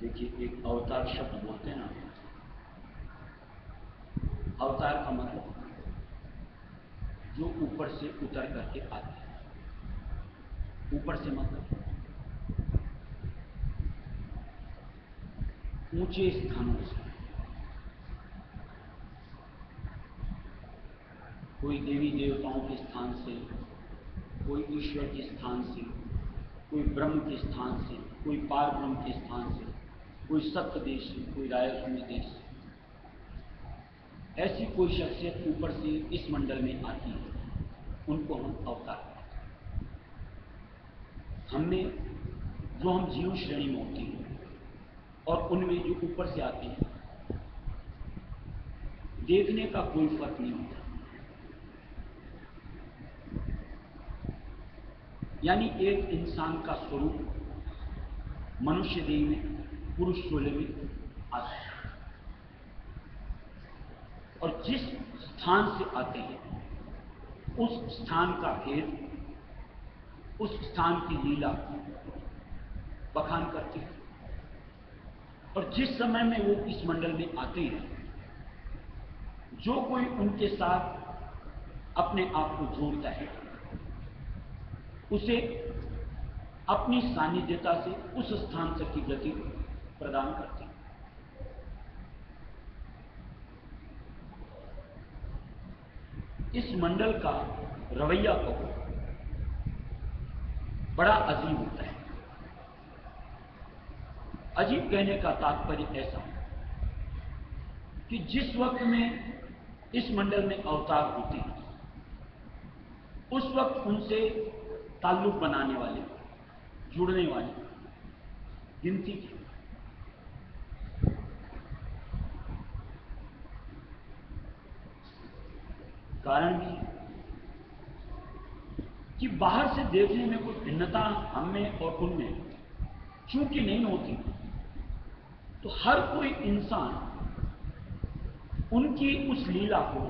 देखिए, एक अवतार शब्द बोलते हैं ना, अवतार का मतलब जो ऊपर से उतर करके आते हैं। ऊपर से मतलब ऊंचे स्थानों से, कोई देवी देवताओं के स्थान से, कोई ईश्वर के स्थान से, कोई ब्रह्म के स्थान से, कोई पार ब्रह्म के स्थान से, कोई सत्य देश से, कोई रायसूनी देश से, ऐसी कोई शख्सियत ऊपर से इस मंडल में आती है, उनको हम अवतार कहते हैं। हमने जो हम जीव श्रेणी में होते हैं और उनमें जो ऊपर से आते हैं, देखने का कोई फर्क नहीं होता। यानी एक इंसान का स्वरूप मनुष्य देह में, पुरुष शोले में आता है, और जिस स्थान से आते हैं उस स्थान का भेद, उस स्थान की लीला बखान करते हैं। और जिस समय में वो इस मंडल में आते हैं, जो कोई उनके साथ अपने आप को जोड़ता है, उसे अपनी सानिध्यता से उस स्थान तक की गति प्रदान करते हैं। इस मंडल का रवैया को बड़ा अजीब होता है। अजीब कहने का तात्पर्य ऐसा कि जिस वक्त में इस मंडल में अवतार होते हैं, उस वक्त उनसे ताल्लुक बनाने वाले, जुड़ने वाले गिनती की कारण भी कि बाहर से देखने में कुछ भिन्नता हमें और उनमें चूंकि नहीं होती, तो हर कोई इंसान उनकी उस लीला को,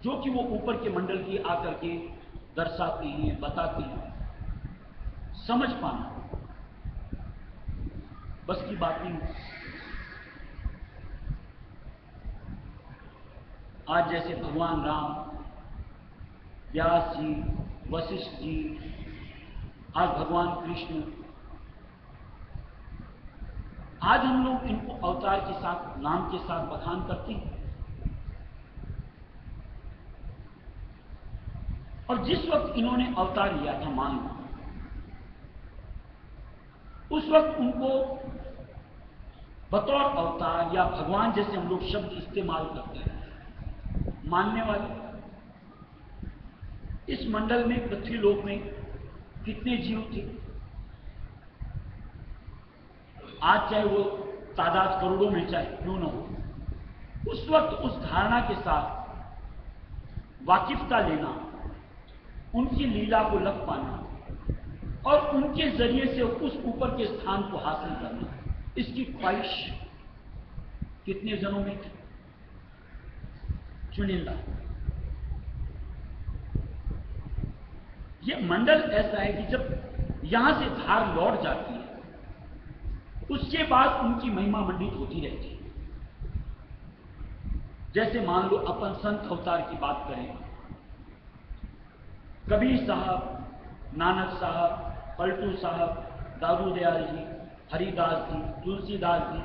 जो कि वो ऊपर के मंडल की आकर के दर्शाते हैं, बताते हैं, समझ पाना बस की बात नहीं। आज जैसे भगवान राम, व्यास जी, वशिष्ठ जी, आज भगवान कृष्ण, आज हम लोग इनको अवतार के साथ, नाम के साथ बखान करते हैं। और जिस वक्त इन्होंने अवतार लिया था, मान लो, उस वक्त उनको बतौर अवतार या भगवान जैसे हम लोग शब्द इस्तेमाल करते हैं, मानने वाले इस मंडल में, पृथ्वी लोक में कितने जीव थे। आज चाहे वो तादाद करोड़ों में चाहे क्यों न हो, उस वक्त उस धारणा के साथ वाकिफता लेना, उनकी लीला को लग पाना और उनके जरिए से उस ऊपर के स्थान को हासिल करना, इसकी ख्वाहिश कितने जनों में थी? चुनिंदा। यह मंडल ऐसा है कि जब यहां से धार लौट जाती है, उसके बाद उनकी महिमा मंडित होती रहती है। जैसे मान लो अपन संत अवतार की बात करें, कबीर साहब, नानक साहब, पलटू साहब, दादू दयाल जी, हरिदास जी, तुलसीदास जी,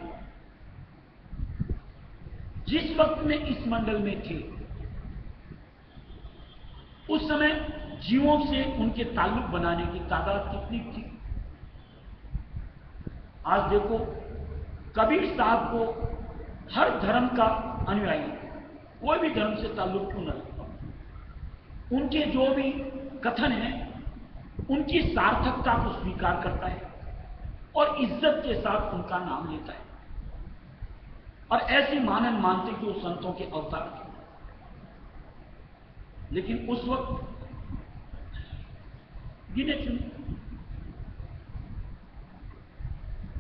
जिस वक्त में इस मंडल में थे, उस समय जीवों से उनके ताल्लुक बनाने की तादाद कितनी थी? आज देखो, कबीर साहब को हर धर्म का अनुयायी, कोई भी धर्म से ताल्लुक क्यों न रखता, उनके जो भी कथन है, उनकी सार्थकता को स्वीकार करता है और इज्जत के साथ उनका नाम लेता है, और ऐसी मानन मानते कि वो संतों के अवतार थे। लेकिन उस वक्त गिने चुने।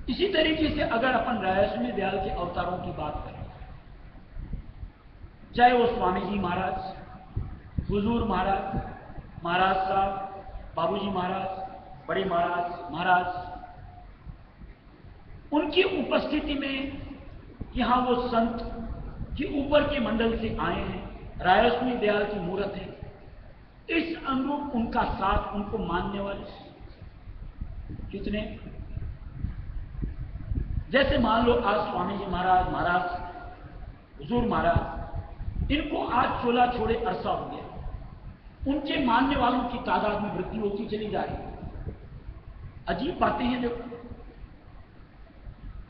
इसी तरीके से अगर अपन रायसूनी दयाल के अवतारों की बात करें, चाहे वो स्वामी जी महाराज, हुजूर महाराज, महाराज साहब, बाबूजी महाराज, बड़े महाराज, उनकी उपस्थिति में यहां वो संत कि ऊपर के मंडल से आए हैं, रायस्वामी दयाल की मूर्त है, इस अनुरूप उनका साथ, उनको मानने वाले कितने, जैसे मान लो आज स्वामी जी महाराज हुजूर महाराज, इनको आज चोला छोड़े अरसा हो गया, उनके मानने वालों की तादाद में वृद्धि होती चली जा रही है। अजीब बातें हैं देखो।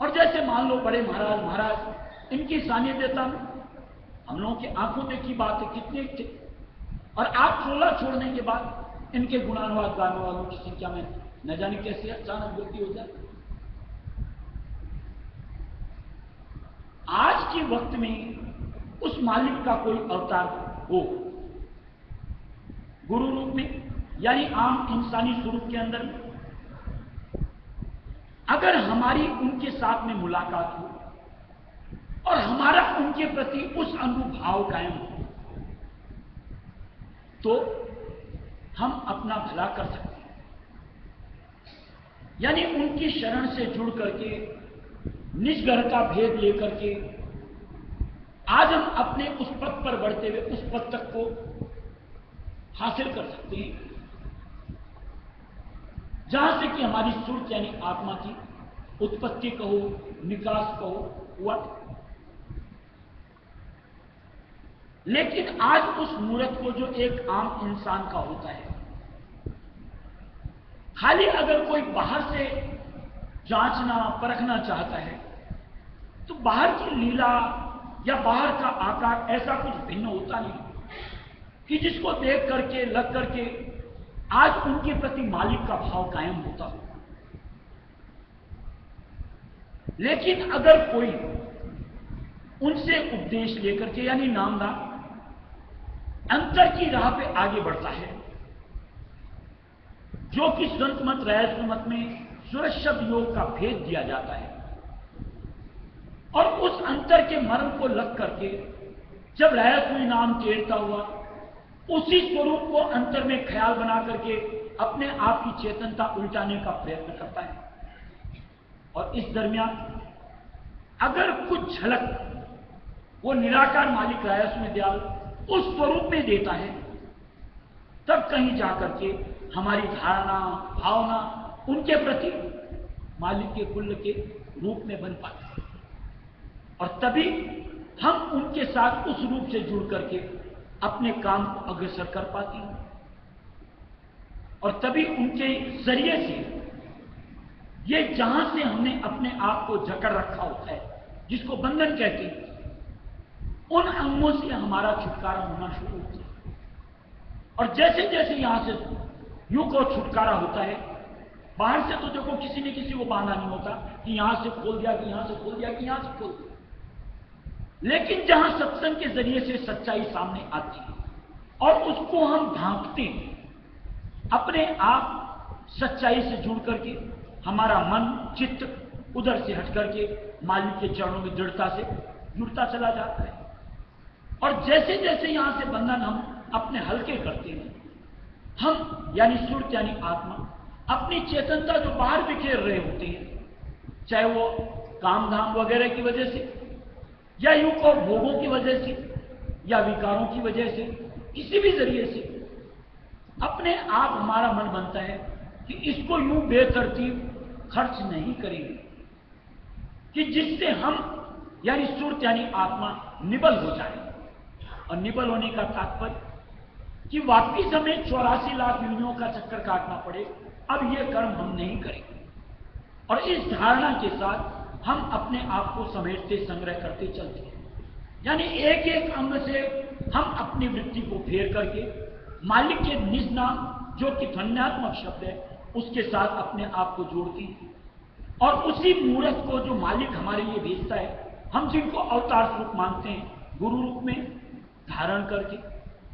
और जैसे मान लो बड़े महाराज इनकी सानिध्यता में हम लोगों की आंखों देखी बात है कितने थे, और आप चोला छोड़ने के बाद इनके गुणानुवाद गाने वालों की संख्या में न जाने कैसे अचानक वृद्धि हो जाए। आज के वक्त में उस मालिक का कोई अवतार हो गुरु रूप में, यानी आम इंसानी स्वरूप के अंदर, अगर हमारी उनके साथ में मुलाकात हो और हमारा उनके प्रति उस अनुरूप भाव कायम हो, तो हम अपना भला कर सकते हैं। यानी उनकी शरण से जुड़ करके, निज घर का भेद लेकर के आज हम अपने उस पथ पर बढ़ते हुए उस पथ तक को हासिल कर सकते हैं जहां से कि हमारी सुरत यानी आत्मा की उत्पत्ति कहो, निकास कहो हुआ। लेकिन आज उस मूर्त को जो एक आम इंसान का होता है, खाली अगर कोई बाहर से जांचना परखना चाहता है तो बाहर की लीला या बाहर का आकार ऐसा कुछ भिन्न होता नहीं कि जिसको देख करके लग करके आज उनके प्रति मालिक का भाव कायम होता हो। लेकिन अगर कोई उनसे उपदेश लेकर के यानी नामदान अंतर की राह पे आगे बढ़ता है, जो कि संत मत रहस्य मत में सुरक्षित योग का भेद दिया जाता है, और उस अंतर के मर्म को लग करके जब रहस्य नाम टेरता हुआ उसी स्वरूप को अंतर में ख्याल बना करके अपने आप की चेतनता उल्टाने का प्रयत्न करता है। और इस दरमियान अगर कुछ झलक वो निराकार मालिक रहस्य दयाल उस स्वरूप में देता है, तब कहीं जाकर के हमारी धारणा भावना उनके प्रति मालिक के कुल के रूप में बन पाती है, और तभी हम उनके साथ उस रूप से जुड़ करके अपने काम को अग्रसर कर पाती हैं, और तभी उनके जरिए से ये जहां से हमने अपने आप को जकड़ रखा होता है, जिसको बंधन कहते हैं, उन अंगों से हमारा छुटकारा होना शुरू होता है। और जैसे जैसे यहां से यूं को छुटकारा होता है, बाहर से तो देखो किसी ने किसी को बांधा नहीं होता कि यहां से खोल दिया कि यहां से खोल दिया कि यहां से खोल दिया, लेकिन जहां सत्संग के जरिए से सच्चाई सामने आती है और उसको हम ढांकते हैं, अपने आप सच्चाई से जुड़ करके हमारा मन चित्त उधर से हट करके मालिक के चरणों में दृढ़ता से जुड़ता चला जाता है। और जैसे जैसे यहां से बंधन हम अपने हल्के करते हैं, हम यानी सुरत यानी आत्मा अपनी चेतनता जो बाहर बिखेर रहे होते हैं, चाहे वो काम धाम वगैरह की वजह से या यूं को भोगों की वजह से या विकारों की वजह से, किसी भी जरिए से अपने आप हमारा मन बनता है कि इसको यूं बेतरतीब खर्च नहीं करेंगे कि जिससे हम यानी सुरत यानी आत्मा निबल हो जाए। और निबल होने का तात्पर्य कि वापिस हमें 84 लाख योनियों का चक्कर काटना पड़े, अब यह कर्म हम नहीं करेंगे। और इस धारणा के साथ हम अपने आप को समेटते संग्रह करते चलते हैं, यानी एक एक अंग से हम अपनी वृत्ति को फेर करके मालिक के निज नाम जो कि ध्वन्यात्मक शब्द है उसके साथ अपने आप को जोड़ती है, और उसी मूर्त को जो मालिक हमारे लिए भेजता है, हम जिनको अवतार स्वरूप मानते हैं, गुरु रूप में धारण करके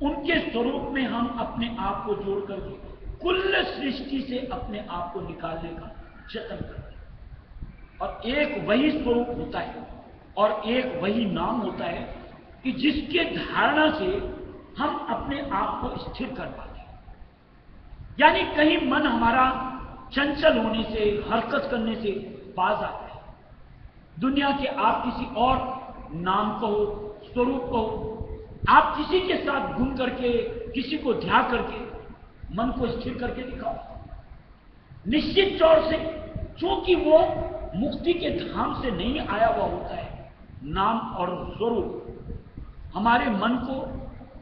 उनके स्वरूप में हम अपने आप को जोड़ करके कुल सृष्टि से अपने आप को निकालने का यत्न करते हैं। और एक वही स्वरूप होता है और एक वही नाम होता है कि जिसके धारणा से हम अपने आप को स्थिर कर पाते हैं। यानी कहीं मन हमारा चंचल होने से, हरकत करने से बाज आता है, दुनिया के आप किसी और नाम कहो, स्वरूप कहो, आप किसी के साथ गुण करके, किसी को ध्यान करके मन को स्थिर करके दिखाओ। निश्चित तौर से क्योंकि वो मुक्ति के धाम से नहीं आया हुआ होता है, नाम और स्वरूप हमारे मन को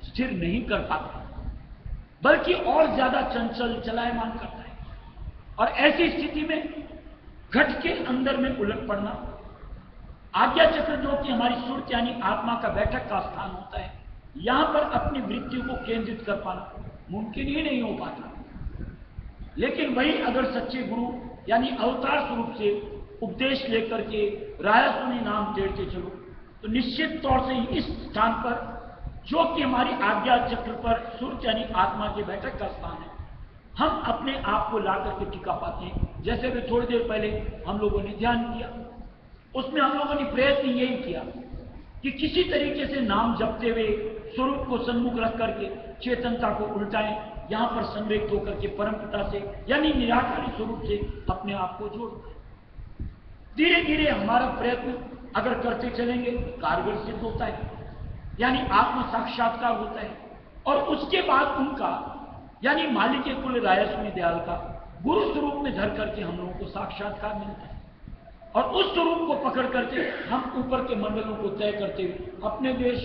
स्थिर नहीं कर पाता, बल्कि और ज्यादा चंचल चलायमान करता है। और ऐसी स्थिति में घट के अंदर में उलट पड़ना, आज्ञा चक्र जो कि हमारी सुरत यानी आत्मा का बैठक का स्थान होता है, यहां पर अपनी वृत्ति को केंद्रित कर पाना मुमकिन ही नहीं हो पाता। लेकिन वही अगर सच्चे गुरु यानी अवतार स्वरूप से उपदेश लेकर के राया सुनी नाम टेढ़ते चलो, तो निश्चित तौर से इस स्थान पर जो कि हमारी आज्ञा चक्र पर सुरत यानी आत्मा के बैठक का स्थान है, हम अपने आप को ला करके टिका पाते हैं। जैसे भी थोड़ी देर पहले हम लोगों ने ध्यान किया, उसमें हम लोगों ने प्रयत्न यही किया कि किसी तरीके से नाम जपते हुए स्वरूप को सन्मुख रख करके चेतनता को उल्टाएं, यहां पर संवेदित होकर के परमपिता से यानी निराकारी स्वरूप से अपने आप को जोड़ते। धीरे धीरे हमारा प्रयत्न अगर करते चलेंगे कारगर सिद्ध होता है, यानी आत्म साक्षात्कार होता है। और उसके बाद उनका यानी मालिक कुल रायस्वामी दयाल का गुरु स्वरूप में धर करके हम लोगों को साक्षात्कार मिलता है। और उस स्वरूप को पकड़ करके हम ऊपर के मंडलों को तय करते हुए अपने देश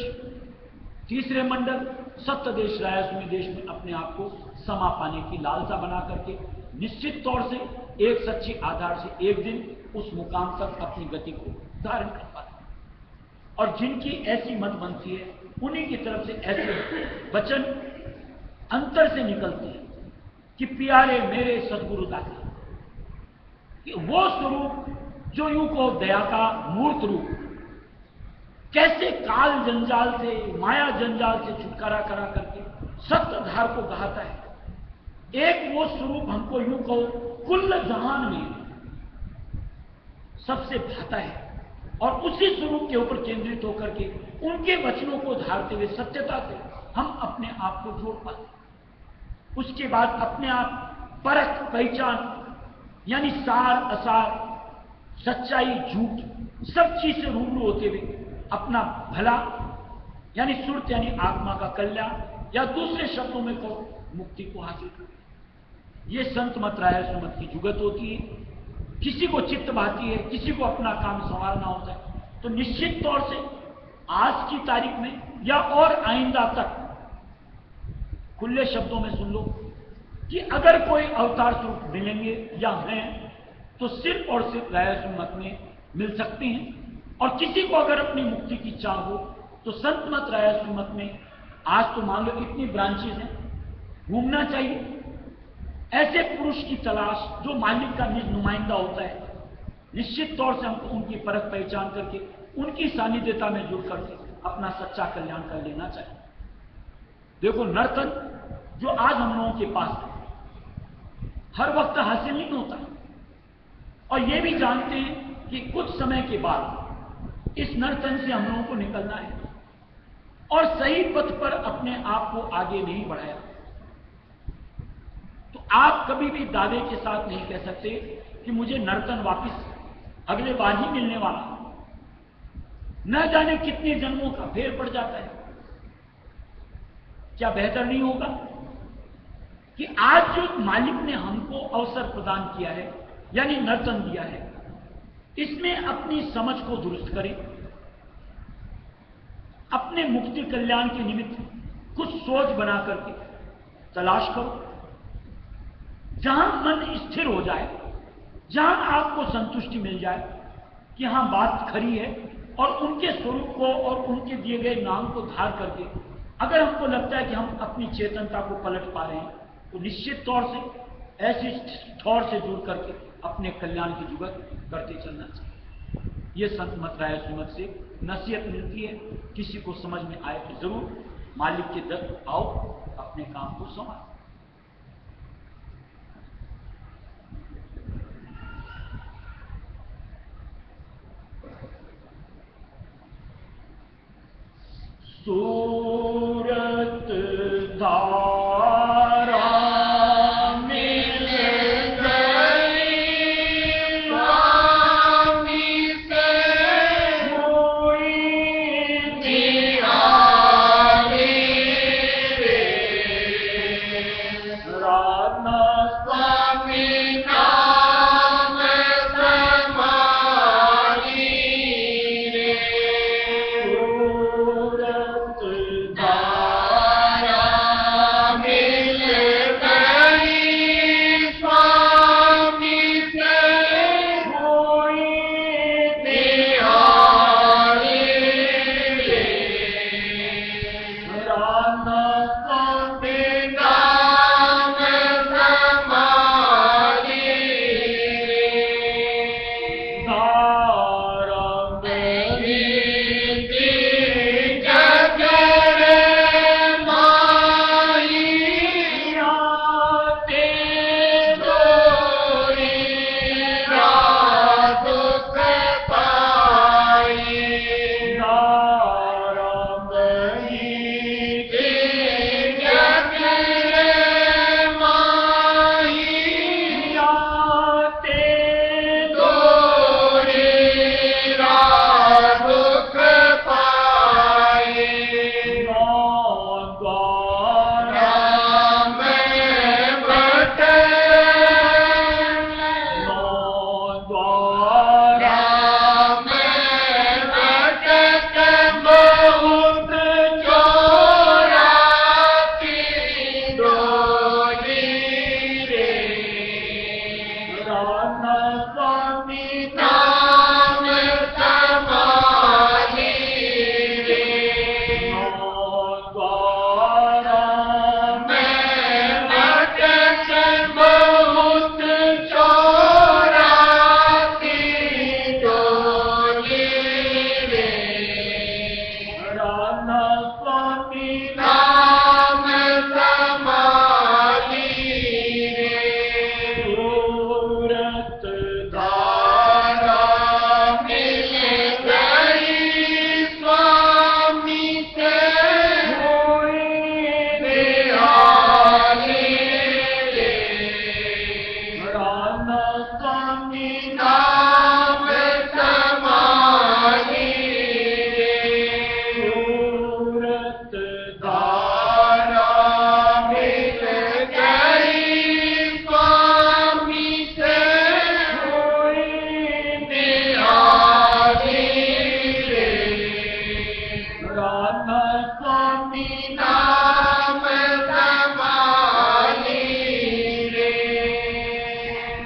तीसरे मंडल सप्त देश रायस्वामी देश में अपने आप को समा पाने की लालसा बना करके निश्चित तौर से एक सच्ची आधार से एक दिन उस मुकाम तक अपनी गति को धारण कर पाते हैं। और जिनकी ऐसी मत बनती है, उन्हीं की तरफ से ऐसे वचन अंतर से निकलते हैं कि प्यारे मेरे सदगुरु दाता, कि वो स्वरूप जो यूं को दया का मूर्त रूप कैसे काल जंजाल से, माया जंजाल से छुटकारा करा करके सत्य धार को गहाता है, एक वो स्वरूप हमको यूं कहो कुल जहान में सबसे भाता है। और उसी स्वरूप के ऊपर केंद्रित होकर के उनके वचनों को धारते हुए सत्यता से हम अपने आप को जोड़ पाते। उसके बाद अपने आप परख पहचान यानी सार असार, सच्चाई झूठ सब चीज से रूबरू होते हुए अपना भला यानी सुरत यानी आत्मा का कल्याण या दूसरे शब्दों में कहो मुक्ति को हासिल कर। ये संत मत राय सुमत की जुगत होती है। किसी को चित्त बहाती है, किसी को अपना काम संभालना होता है, तो निश्चित तौर से आज की तारीख में या और आइंदा तक खुले शब्दों में सुन लो कि अगर कोई अवतार स्वरूप मिलेंगे या हैं तो सिर्फ और सिर्फ राय सुमत में मिल सकते हैं। और किसी को अगर अपनी मुक्ति की चाह हो तो संत मत राय सुमत में आज तो मान लो इतनी ब्रांचेज हैं, घूमना चाहिए। ऐसे पुरुष की तलाश जो मालिक का निज नुमाइंदा होता है, निश्चित तौर से हमको उनकी परख पहचान करके उनकी सानिध्यता में जुड़ करके अपना सच्चा कल्याण कर लेना चाहिए। देखो नर्तन जो आज हम लोगों के पास है हर वक्त हासिल नहीं होता, और ये भी जानते हैं कि कुछ समय के बाद इस नर्तन से हम लोगों को निकलना है और सही पथ पर अपने आप को आगे नहीं बढ़ाया तो आप कभी भी दावे के साथ नहीं कह सकते कि मुझे नर्तन वापिस अगले बार ही मिलने वाला। न जाने कितने जन्मों का फेर पड़ जाता है। क्या बेहतर नहीं होगा कि आज जो मालिक ने हमको अवसर प्रदान किया है यानी नर्तन दिया है, इसमें अपनी समझ को दुरुस्त करें, अपने मुक्ति कल्याण के निमित्त कुछ सोच बना करके तलाश करो, जहां मन स्थिर हो जाए, जहां आपको संतुष्टि मिल जाए कि हां बात खरी है, और उनके स्वरूप को और उनके दिए गए नाम को धार करके अगर हमको लगता है कि हम अपनी चेतनता को पलट पा रहे हैं, तो निश्चित तौर से ऐसी ठौर से जुड़ करके अपने कल्याण की जुगत करते चलना चाहिए। ये संत मत राय सुमत से नसीहत मिलती है। किसी को समझ में आए तो जरूर मालिक के दर आओ, अपने काम को संभालो। सूरत धारा मिल गई स्वामी से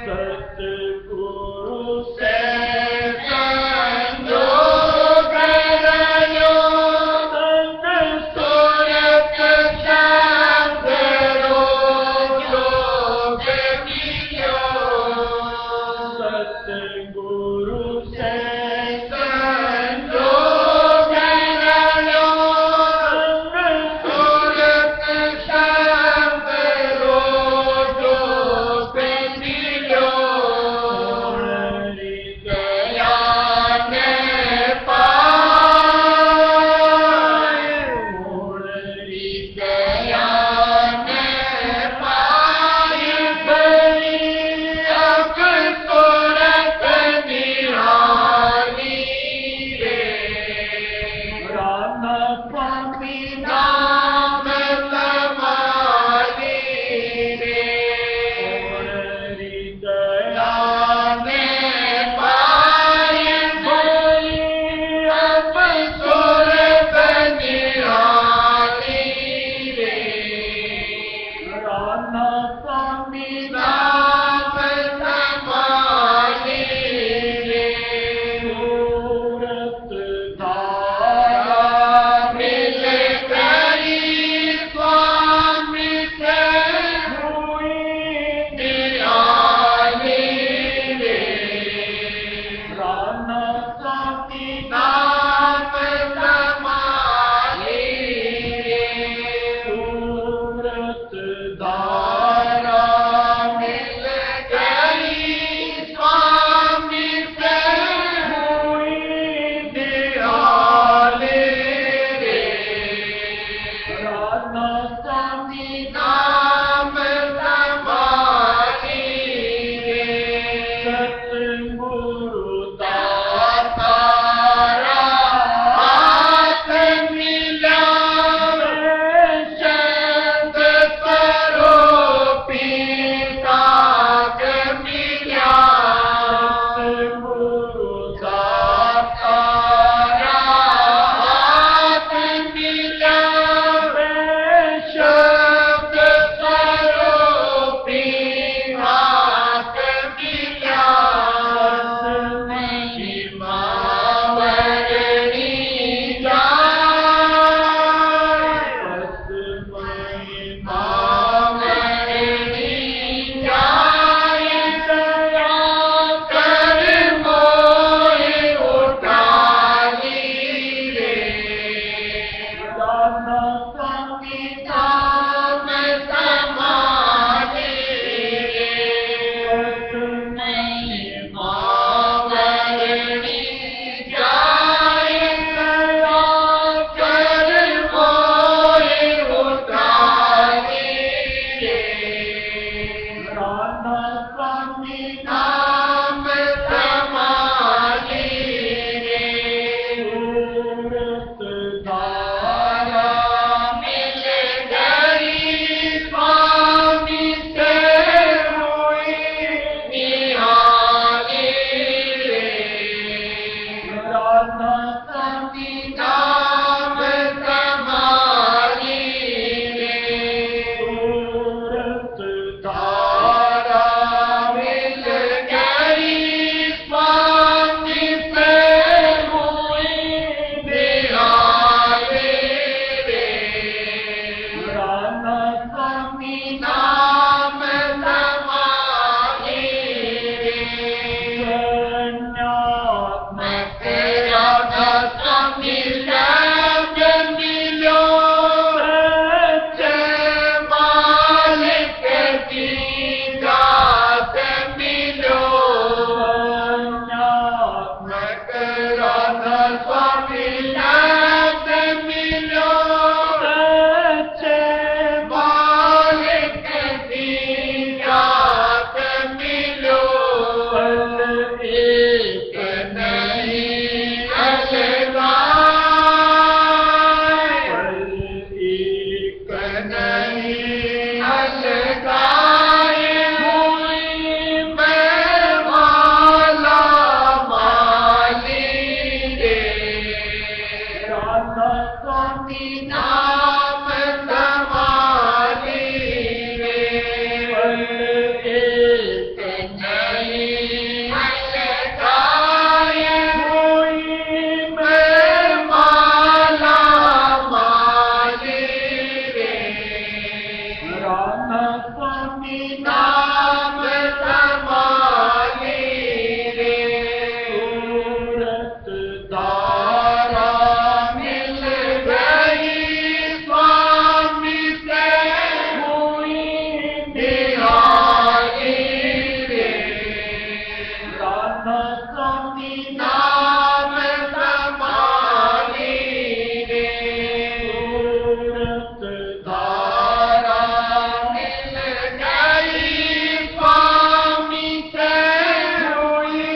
सत स्वामी नाम समाधि रे सूरत धारा मिल गई स्वामी से हुई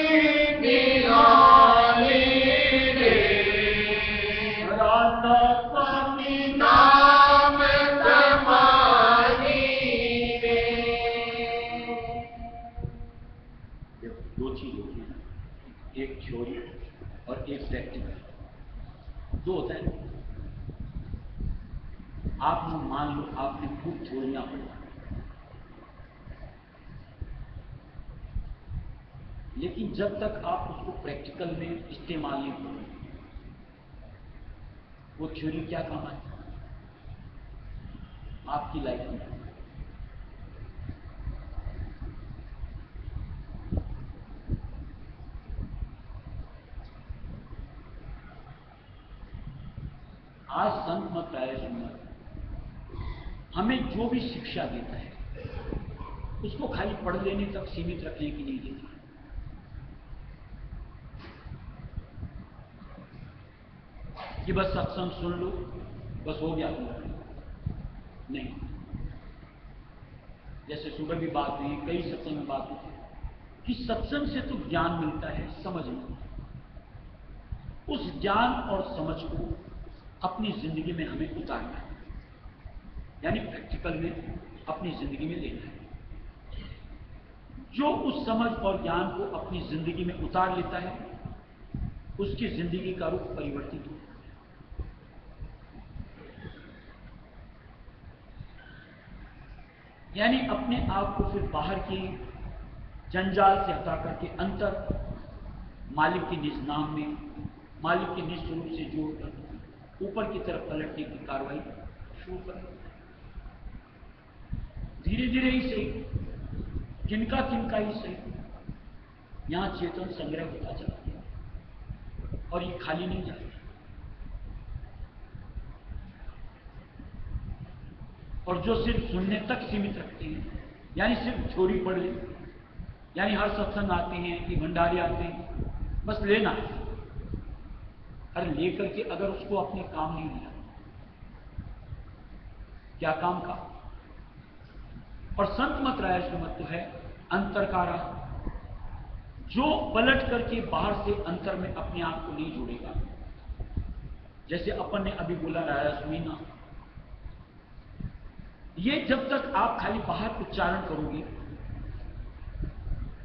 निराली रे राधा स्वामी नाम समाधि रे। दो चीज होती है, एक थ्योरी और एक प्रैक्टिकल। दो होता है। आप मान लो आपने खूब थ्योरियां पढ़ी, लेकिन जब तक आप उसको प्रैक्टिकल में इस्तेमाल नहीं करोगे, वो थ्योरी क्या काम आए आपकी लाइफ में? आज संत मत राय सुनना हमें जो भी शिक्षा देता है उसको खाली पढ़ लेने तक सीमित रखने की नहीं देती। कि बस सत्संग सुन लो, बस हो गया तुम्हारा। नहीं, जैसे सुबह भी बात हुई, कई सत्संग में बात हुई कि सत्संग से तो ज्ञान मिलता है, समझ मिलता है। उस ज्ञान और समझ को अपनी जिंदगी में हमें उतारना है, यानी प्रैक्टिकल में अपनी जिंदगी में लेना है। जो उस समझ और ज्ञान को अपनी जिंदगी में उतार लेता है, उसकी जिंदगी का रुख परिवर्तित होता है। यानी अपने आप को फिर बाहर की जंजाल से हटा करके अंतर मालिक के निज नाम में, मालिक के निज स्वरूप से जोड़कर ऊपर की तरफ पलटने की कार्रवाई शुरू करें। धीरे धीरे ही सही, किनका किनका ही सही, यहां चेतन संग्रह होता चला गया और ये खाली नहीं जाता। और जो सिर्फ सुनने तक सीमित रखते हैं, यानी सिर्फ थ्योरी पढ़ ले, यानी हर सत्संग आते हैं कि भंडारे आते हैं, बस लेना। अरे लेकर के अगर उसको अपने काम नहीं लिया, क्या काम का? और संत मत राय मत तो है अंतर का राह। जो पलट करके बाहर से अंतर में अपने आप को नहीं जोड़ेगा, जैसे अपन ने अभी बोला राया सुमीना, ये जब तक आप खाली बाहर उच्चारण करोगे,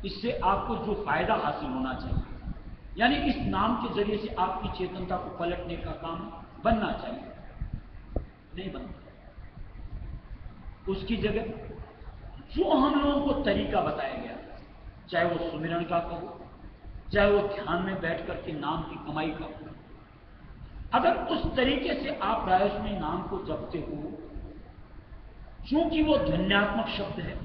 इससे आपको जो फायदा हासिल होना चाहिए, यानी इस नाम के जरिए से आपकी चेतनता को पलटने का काम बनना चाहिए, नहीं बनता। उसकी जगह जो हम लोगों को तरीका बताया गया, चाहे वो सुमिरन का कहो, चाहे वो ध्यान में बैठ करके नाम की कमाई का हो, अगर उस तरीके से आप रायस में नाम को जपते हो, चूंकि वो ध्वन्यात्मक शब्द है,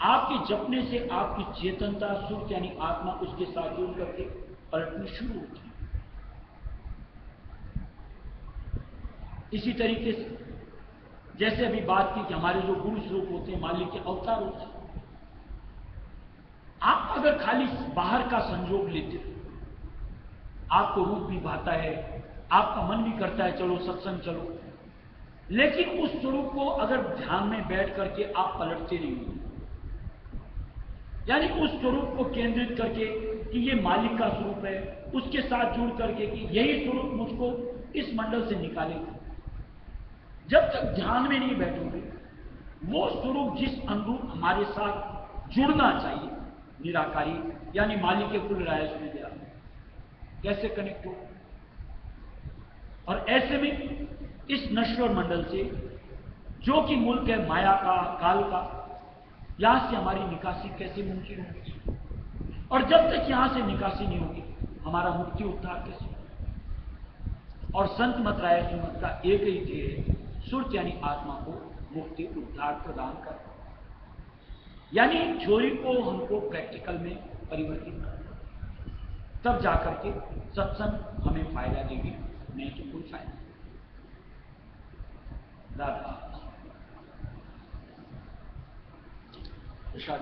आपके जपने से आपकी चेतनता सुख यानी आत्मा उसके साथ जुड़ करके पलटनी शुरू होती है। इसी तरीके से जैसे अभी बात की कि हमारे जो गुरु स्वरूप होते हैं, मालिक के अवतार होते हैं, आप अगर खाली बाहर का संयोग लेते हो, आपको रूप भी भाता है, आपका मन भी करता है चलो सत्संग चलो, लेकिन उस स्वरूप को अगर ध्यान में बैठ करके आप पलटते नहीं हो, यानी उस स्वरूप को केंद्रित करके कि ये मालिक का स्वरूप है, उसके साथ जुड़ करके कि यही स्वरूप मुझको इस मंडल से निकाले, जब तक ध्यान में नहीं बैठोगे, वो स्वरूप जिस अनुरूप हमारे साथ जुड़ना चाहिए, निराकारी यानी मालिक के कुल रायस में गया, कैसे कनेक्ट हो? और ऐसे में इस नश्वर मंडल से, जो कि मुल्क है माया का, काल का, यहां से हमारी निकासी कैसे मुमकिन होगी? और जब तक यहां से निकासी नहीं होगी, हमारा मुक्ति उद्धार कैसे होगा? और संत मत राय मत का एक ही ध्येय है, सुरत यानी आत्मा को मुक्ति उद्धार प्रदान कर, यानी थ्योरी को हमको प्रैक्टिकल में परिवर्तित करना, तब जाकर के सत्संग हमें फायदा देगी, नहीं तो कोई फायदा नहीं। राधा प्रसाद।